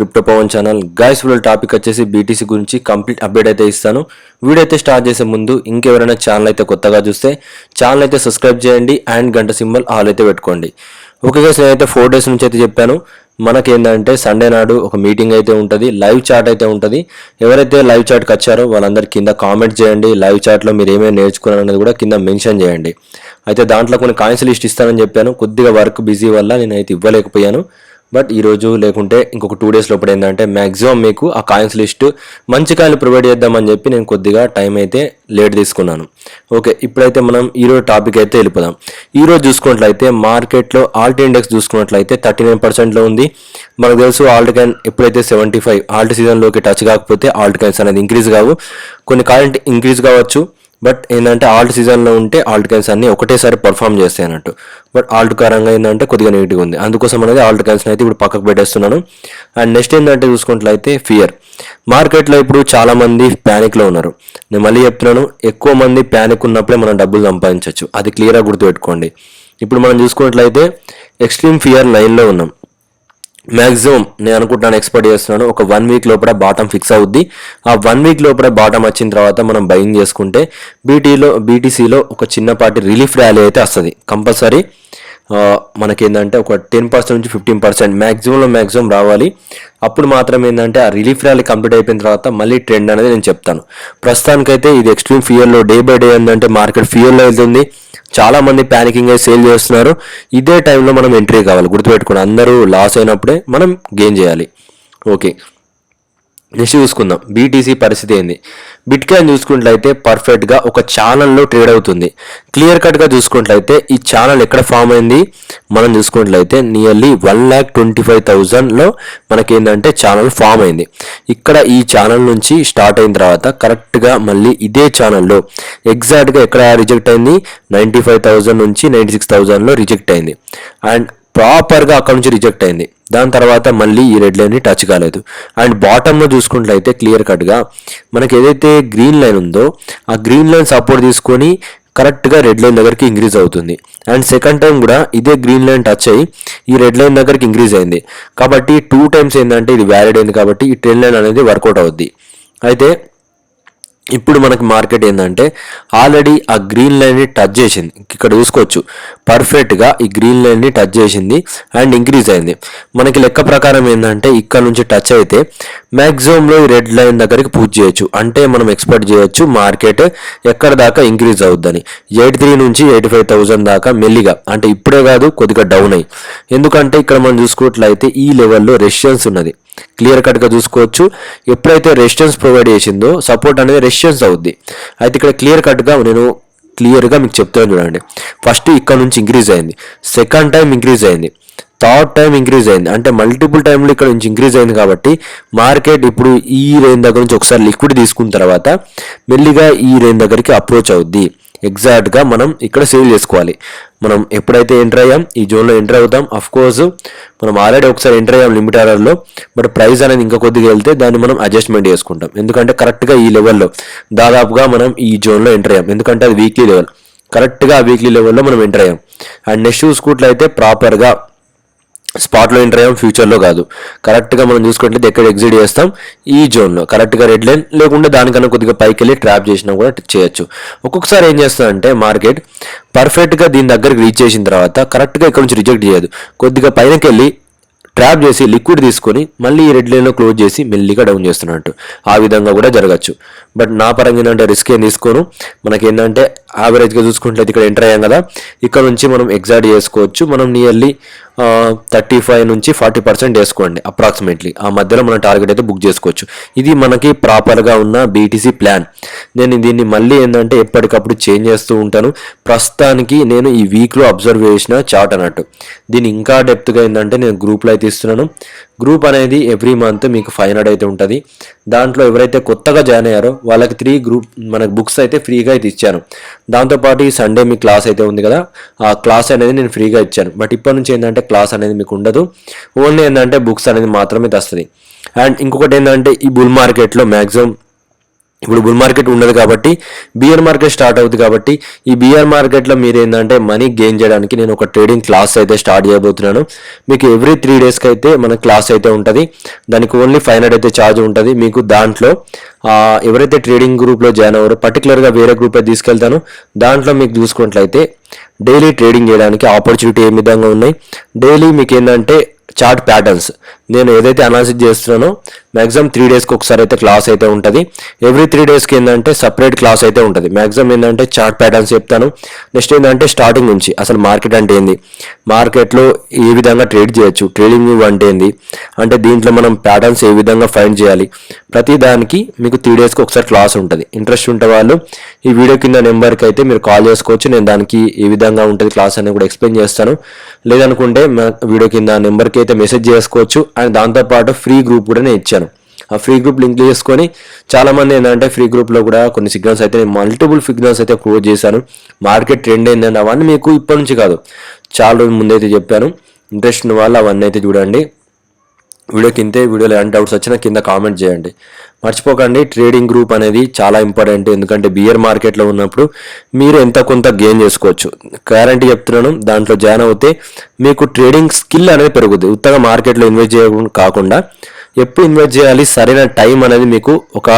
Crypto Pawan channel guys వీళ్ళ topic వచ్చేసి BTC గురించి కంప్లీట్ అప్డేట్ అయితే ఇస్తాను. వీడియో అయితే స్టార్ట్ చేసే ముందు ఇంకెవరైనా ఛానల్ అయితే కొత్తగా చూస్తే ఛానల్ అయితే సబ్స్క్రైబ్ చేయండి అండ్ గంట సింబల్ ఆల్ అయితే పెట్టుకోండి. ఓకే గైస్, నేనైతే 4 days నుంచి అయితే చెప్పాను. మనకేంటంటే సండే నాడు ఒక మీటింగ్ అయితే ఉంటుంది, లైవ్ చాట్ అయితే ఉంటుంది. ఎవరైతే లైవ్ చాట్కి వచ్చారో వాళ్ళందరి కింద కామెంట్ చేయండి. లైవ్ చాట్లో మీరు ఏమేమి నేర్చుకున్నారు అనేది కూడా కింద మెన్షన్ చేయండి. అయితే దాంట్లో కొన్ని కాయిన్స్ లిస్ట్ ఇస్తానని చెప్పాను. కొద్దిగా వర్క్ బిజీ వల్ల నేనైతే ఇవ్వలేకపోయాను. బట్ ఈరోజు లేకుంటే ఇంకొక 2 days లోపల ఏంటంటే మ్యాక్సిమం మీకు ఆ కాయిన్స్ లిస్ట్ మంచి కాయిన్లు ప్రొవైడ్ చేద్దామని చెప్పి నేను కొద్దిగా టైం అయితే లేట్ తీసుకున్నాను. ఓకే, ఇప్పుడైతే మనం ఈరోజు టాపిక్ అయితే వెళ్ళిపోదాం. ఈరోజు చూసుకున్నట్లయితే మార్కెట్లో ఆల్ట్ ఇండెక్స్ చూసుకున్నట్లయితే 39%లో ఉంది. మనకు తెలుసు ఆల్ట్ కాయిన్ ఎప్పుడైతే 75 ఆల్ట్ సీజన్లోకి టచ్ కాకపోతే ఆల్ట్ కాయిన్స్ అనేది ఇంక్రీజ్ కావు. కొన్ని కాయిన్ ఇంక్రీజ్ కావచ్చు, బట్ ఏంటంటే ఆల్ట్ సీజన్లో ఉంటే ఆల్ట్ కాయిన్స్ అన్ని ఒకటేసారి పర్ఫామ్ చేస్తాయి అన్నట్టు. బట్ ఆల్ట్ కారంగా ఏంటంటే కొద్దిగా నెగిటివ్ ఉంది, అందుకోసం అనేది ఆల్ట్ కాయిన్స్ అయితే ఇప్పుడు పక్కకు పెట్టేస్తున్నాను. అండ్ నెక్స్ట్ ఏంటంటే చూసుకున్నట్లయితే ఫియర్. మార్కెట్లో ఇప్పుడు చాలా మంది ప్యానిక్లో ఉన్నారు. నేను మళ్ళీ చెప్తున్నాను, ఎక్కువ మంది ప్యానిక్ ఉన్నప్పుడే మనం డబ్బులు సంపాదించవచ్చు, అది క్లియర్గా గుర్తుపెట్టుకోండి. ఇప్పుడు మనం చూసుకున్నట్లయితే ఎక్స్ట్రీమ్ ఫియర్ లైన్లో ఉన్నాం. మ్యాక్సిమం నేను అనుకుంటున్నాను, ఎక్స్పెక్ట్ చేస్తున్నాను, ఒక 1 week లోపల బాటం ఫిక్స్ అవుద్ది. ఆ 1 week లోపల బాటం వచ్చిన తర్వాత మనం బయింగ్ చేసుకుంటే బీటీసీలో ఒక చిన్నపాటి రిలీఫ్ ర్యాలీ అయితే వస్తుంది కంపల్సరీ. మనకేంటంటే ఒక 10% నుంచి 15% మ్యాక్సిమం రావాలి. అప్పుడు మాత్రం ఏంటంటే ఆ రిలీఫ్ ర్యాలీ కంప్లీట్ అయిపోయిన తర్వాత మళ్ళీ ట్రెండ్ అనేది నేను చెప్తాను. ప్రస్తుతానికైతే ఇది ఎక్స్ట్రీమ్ ఫియర్లో డే బై డే ఏంటంటే మార్కెట్ ఫియర్లో వెళ్తుంది. చాలా మంది ప్యానికింగ్ అయి సేల్ చేస్తున్నారు. ఇదే టైంలో మనం ఎంట్రీ కావాలి, గుర్తుపెట్టుకోండి. అందరూ లాస్ అయినప్పుడే మనం గెయిన్ చేయాలి. ఓకే, నెక్స్ట్ చూసుకుందాం బీటీసీ పరిస్థితి ఏంది. బిట్ కాయిన్ చూసుకున్నట్లయితే పర్ఫెక్ట్గా ఒక ఛానల్లో ట్రేడ్ అవుతుంది. క్లియర్ కట్గా చూసుకున్నట్లయితే ఈ ఛానల్ ఎక్కడ ఫామ్ అయింది మనం చూసుకున్నట్లయితే నియర్లీ 1,25,000లో మనకేంటంటే ఛానల్ ఫామ్ అయింది. ఇక్కడ ఈ ఛానల్ నుంచి స్టార్ట్ అయిన తర్వాత కరెక్ట్గా మళ్ళీ ఇదే ఛానల్లో ఎగ్జాక్ట్గా ఎక్కడ రిజెక్ట్ అయింది, 95,000 నుంచి 96,000లో రిజెక్ట్ అయింది. అండ్ ప్రాపర్గా అక్కడ నుంచి రిజెక్ట్ అయింది. దాని తర్వాత మళ్ళీ ఈ రెడ్ లైన్ని టచ్ కాలేదు. అండ్ బాటంలో చూసుకున్నట్లయితే క్లియర్ కట్గా మనకి ఏదైతే గ్రీన్ లైన్ ఉందో ఆ గ్రీన్ లైన్ సపోర్ట్ తీసుకొని కరెక్ట్గా రెడ్ లైన్ దగ్గరికి ఇంక్రీజ్ అవుతుంది. అండ్ సెకండ్ టైం కూడా ఇదే గ్రీన్ లైన్ టచ్ అయ్యి ఈ రెడ్ లైన్ దగ్గరికి ఇంక్రీజ్ అయింది. కాబట్టి 2 times ఏంటంటే ఇది వ్యాలిడ్ అయింది, కాబట్టి ఈ ట్రెండ్ లైన్ అనేది వర్కౌట్ అవుద్ది. అయితే ఇప్పుడు మనకి మార్కెట్ ఏంటంటే ఆల్రెడీ ఆ గ్రీన్ లైన్ని టచ్ చేసింది. ఇక్కడ చూసుకోవచ్చు పర్ఫెక్ట్గా ఈ గ్రీన్ లైన్ని టచ్ చేసింది అండ్ ఇంక్రీజ్ అయింది. మనకి లెక్క ప్రకారం ఏంటంటే ఇక్కడ నుంచి టచ్ అయితే మ్యాక్సిమంలో ఈ రెడ్ లైన్ దగ్గరికి పూజ చేయొచ్చు. అంటే మనం ఎక్స్పెక్ట్ చేయొచ్చు మార్కెట్ ఎక్కడ దాకా ఇంక్రీజ్ అవుద్దని. 83 నుంచి 85,000 దాకా మెల్లిగా, అంటే ఇప్పుడే కాదు కొద్దిగా డౌన్ అయ్యి. ఎందుకంటే ఇక్కడ మనం చూసుకున్నట్లయితే ఈ లెవెల్లో రెసిస్టెన్స్ ఉన్నది. క్లియర్ కట్గా చూసుకోవచ్చు, ఎప్పుడైతే రెసిస్టెన్స్ ప్రొవైడ్ చేసిందో సపోర్ట్ అనేది రెసిస్టెన్స్ అవుద్ది. అయితే ఇక్కడ క్లియర్ కట్గా నేను క్లియర్గా మీకు చెప్తాను చూడండి. ఫస్ట్ ఇక్కడ నుంచి ఇంక్రీజ్ అయింది, సెకండ్ టైం ఇంక్రీజ్ అయింది, థర్డ్ టైం ఇంక్రీజ్ అయింది, అంటే మల్టిపుల్ టైంలో ఇక్కడ నుంచి ఇంక్రీజ్ అయింది. కాబట్టి మార్కెట్ ఇప్పుడు ఈ రేంజ్ దగ్గర నుంచి ఒకసారి లిక్విడ్ తీసుకున్న తర్వాత మెల్లిగా ఈ రేంజ్ దగ్గరికి అప్రోచ్ అవుద్ది. ఎగ్జాక్ట్గా మనం ఇక్కడ సేల్ చేసుకోవాలి. మనం ఎప్పుడైతే ఎంటర్ అయ్యాం ఈ జోన్లో ఎంటర్ అవుతాం. అఫ్ కోర్స్ మనం ఆల్రెడీ ఒకసారి ఎంటర్ అయ్యాం లిమిట్ ఆర్డర్లో, బట్ ప్రైస్ అనేది ఇంకా కొద్దిగా వెళ్తే దాన్ని మనం అడ్జస్ట్మెంట్ చేసుకుంటాం. ఎందుకంటే కరెక్ట్గా ఈ లెవెల్లో దాదాపుగా మనం ఈ జోన్లో ఎంటర్ అయ్యాం, ఎందుకంటే అది వీక్లీ లెవెల్. కరెక్ట్గా ఆ వీక్లీ లెవెల్లో మనం ఎంటర్ అయ్యాం. అండ్ నెక్స్ట్ చూసుకున్నట్లయితే ప్రాపర్గా స్పాట్లో ఎంటర్ అయ్యాం, ఫ్యూచర్లో కాదు. కరెక్ట్గా మనం చూసుకుంటే ఎక్కడ ఎగ్జిట్ చేస్తాం ఈ జోన్లో, కరెక్ట్గా రెడ్ లైన్ లేకుంటే దానికన్నా కొద్దిగా పైకి వెళ్ళి ట్రాప్ చేసినా కూడా చేయొచ్చు. ఒక్కొక్కసారి ఏం చేస్తుందంటే మార్కెట్ పర్ఫెక్ట్గా దీని దగ్గరికి రీచ్ చేసిన తర్వాత కరెక్ట్గా ఇక్కడ నుంచి రిజెక్ట్ చేయదు, కొద్దిగా పైనకి వెళ్ళి ట్రాప్ చేసి లిక్విడ్ తీసుకొని మళ్ళీ ఈ రెడ్ లైన్లో క్లోజ్ చేసి మెల్లిగా డౌన్ చేస్తున్నట్టు ఆ విధంగా కూడా జరగచ్చు. బట్ నా పరంగా ఏంటంటే రిస్క్ ఏం తీసుకోను. మనకేంటంటే యావరేజ్గా చూసుకుంటే ఇక్కడ ఎంటర్ అయ్యాం కదా, ఇక్కడ నుంచి మనం ఎగ్జాక్ట్ చేసుకోవచ్చు. మనం నియర్లీ 35 నుంచి 40% వేసుకోండి అప్రాక్సిమేట్లీ. ఆ మధ్యలో మనం టార్గెట్ అయితే బుక్ చేసుకోవచ్చు. ఇది మనకి ప్రాపర్గా ఉన్న బీటీసీ ప్లాన్. నేను దీన్ని మళ్ళీ ఏంటంటే ఎప్పటికప్పుడు చేంజ్ చేస్తూ ఉంటాను. ప్రస్తుతానికి నేను ఈ వీక్లో అబ్జర్వ్ చేసిన చార్ట్ అన్నట్టు. దీన్ని ఇంకా డెప్త్గా ఏంటంటే నేను గ్రూప్లో అయితే ఇస్తున్నాను. గ్రూప్ అనేది ఎవ్రీ మంత్ మీకు 500 అయితే ఉంటుంది. దాంట్లో ఎవరైతే కొత్తగా జాయిన్ అయ్యారో వాళ్ళకి 3 గ్రూప్ మనకు బుక్స్ అయితే ఫ్రీగా అయితే ఇచ్చాను. దాంతోపాటు ఈ సండే మీ క్లాస్ అయితే ఉంది కదా, ఆ క్లాస్ అనేది నేను ఫ్రీగా ఇచ్చాను. బట్ ఇప్పటి నుంచి ఏంటంటే క్లాస్ అనేది మీకు ఉండదు, ఓన్లీ ఏంటంటే బుక్స్ అనేది మాత్రమే వస్తుంది. అండ్ ఇంకొకటి ఏంటంటే ఈ బుల్ మార్కెట్లో మ్యాక్సిమం ఇప్పుడు బుల్ మార్కెట్ ఉండదు కాబట్టి బియర్ మార్కెట్ స్టార్ట్ అవుతుంది కాబట్టి ఈ బియర్ మార్కెట్లో మీరు ఏంటంటే మనీ గెయిన్ చేయడానికి నేను ఒక ట్రేడింగ్ క్లాస్ అయితే స్టార్ట్ చేయబోతున్నాను. మీకు ఎవ్రీ 3 డేస్కి అయితే మన క్లాస్ అయితే ఉంటుంది. దానికి ఓన్లీ 500 అయితే ఛార్జ్ ఉంటుంది. మీకు దాంట్లో ఎవరైతే ట్రేడింగ్ గ్రూప్లో జాయిన్ అవ్వరో పర్టికులర్గా వేరే గ్రూప్ అయితే తీసుకెళ్తాను. దాంట్లో మీకు చూసుకున్నట్లయితే డైలీ ట్రేడింగ్ చేయడానికి ఆపర్చునిటీ ఏ విధంగా ఉన్నాయి, డైలీ మీకు ఏంటంటే చార్ట్ ప్యాటర్న్స్ నేను ఏదైతే అనాలిసిస్ చేస్తున్నానో మ్యాక్సిమం 3 డేస్కి ఒకసారి అయితే క్లాస్ అయితే ఉంటుంది. ఎవ్రీ 3 డేస్కి ఏంటంటే సపరేట్ క్లాస్ అయితే ఉంటుంది. మ్యాక్సిమం ఏంటంటే చార్ట్ ప్యాటర్న్స్ చెప్తాను. నెక్స్ట్ ఏంటంటే స్టార్టింగ్ నుంచి అసలు మార్కెట్ అంటే ఏంది, మార్కెట్లో ఏ విధంగా ట్రేడ్ చేయొచ్చు, ట్రేడింగ్ వ్యూ అంటే ఏంది, అంటే దీంట్లో మనం ప్యాటర్న్స్ ఏ విధంగా ఫైండ్ చేయాలి, ప్రతి దానికి మీకు 3 డేస్కి ఒకసారి క్లాస్ ఉంటుంది. ఇంట్రెస్ట్ ఉంటే వాళ్ళు ఈ వీడియో కింద నెంబర్కి అయితే మీరు కాల్ చేసుకోవచ్చు. నేను దానికి ఏ విధంగా ఉంటుంది క్లాస్ అని కూడా ఎక్స్ప్లెయిన్ చేస్తాను. లేదనుకుంటే వీడియో కింద నెంబర్కి అయితే మెసేజ్ చేసుకోవచ్చు. అండ్ దాంతోపాటు ఫ్రీ గ్రూప్ కూడా నేను ఇచ్చాను. ఆ ఫ్రీ గ్రూప్ లింక్ చేసుకొని చాలామంది ఏంటంటే ఫ్రీ గ్రూప్లో కూడా కొన్ని సిగ్నల్స్ అయితే నేను మల్టిపుల్ సిగ్నల్స్ అయితే క్లోజ్ చేశాను. మార్కెట్ ట్రెండ్ ఏంటంటే అవన్నీ మీకు ఇప్పటి నుంచి కాదు, చాలా రోజుల ముందు అయితే చెప్పాను. ఇంట్రెస్ట్ ఉన్న వాళ్ళు అవన్నీ అయితే చూడండి. వీడియో వీడియోలో ఎలాంటి డౌట్స్ వచ్చినా కింద కామెంట్ చేయండి. మర్చిపోకండి, ట్రేడింగ్ గ్రూప్ అనేది చాలా ఇంపార్టెంట్. ఎందుకంటే బియర్ మార్కెట్లో ఉన్నప్పుడు మీరు ఎంత కొంత గెయిన్ చేసుకోవచ్చు. గ్యారంటీ చెప్తున్నాను, దాంట్లో జాయిన్ అవుతే మీకు ట్రేడింగ్ స్కిల్ అనేది పెరుగుతుంది. ఉత్తగా మార్కెట్లో ఇన్వెస్ట్ చేయకుండా కాకుండా ఎప్పుడు ఇన్వెస్ట్ చేయాలి, సరైన టైం అనేది మీకు ఒక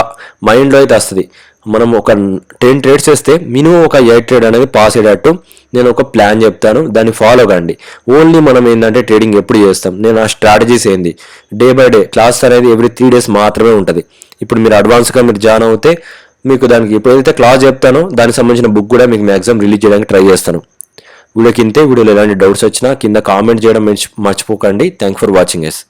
మైండ్లో అయితే వస్తుంది. మనం ఒక 10 ట్రేడ్స్ చేస్తే మినిమం ఒక 8 ట్రేడ్ అనేది పాస్ అయ్యేటట్టు నేను ఒక ప్లాన్ చెప్తాను, దాన్ని ఫాలో కండి. ఓన్లీ మనం ఏంటంటే ట్రేడింగ్ ఎప్పుడు చేస్తాం, నేను ఆ స్ట్రాటజీస్ ఏంది, డే బై డే క్లాస్ అనేది ఎవ్రీ 3 డేస్ మాత్రమే ఉంటుంది. ఇప్పుడు మీరు అడ్వాన్స్గా మీరు జాయిన్ అవుతే మీకు దానికి ఎప్పుడైతే క్లాస్ చెప్తానో దానికి సంబంధించిన బుక్ కూడా మీకు మ్యాక్సిమం రిలీజ్ చేయడానికి ట్రై చేస్తాను. వీడియోలో ఎలాంటి డౌట్స్ వచ్చినా కింద కామెంట్ చేయడం మర్చిపోకండి. Thank for watching yes.